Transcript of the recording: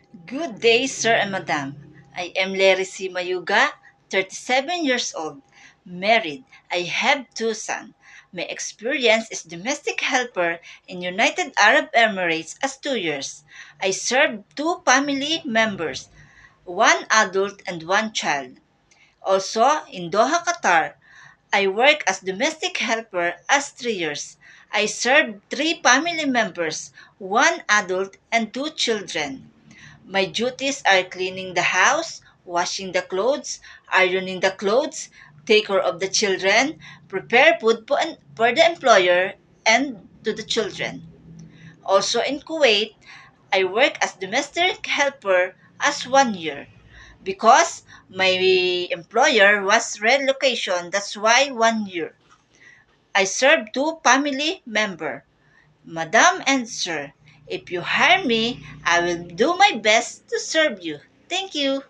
Good day, sir and madam. I am Larry C. Mayuga, 37 years old, married. I have two sons. My experience is domestic helper in United Arab Emirates as 2 years. I serve two family members, one adult and one child. Also, in Doha, Qatar, I work as domestic helper as 3 years. I serve three family members, one adult and two children. My duties are cleaning the house, washing the clothes, ironing the clothes, take care of the children, prepare food for the employer and to the children. Also in Kuwait, I work as domestic helper as 1 year. Because my employer was relocation, that's why 1 year. I serve two family member. Madam and sir, if you hire me, I will do my best to serve you. Thank you.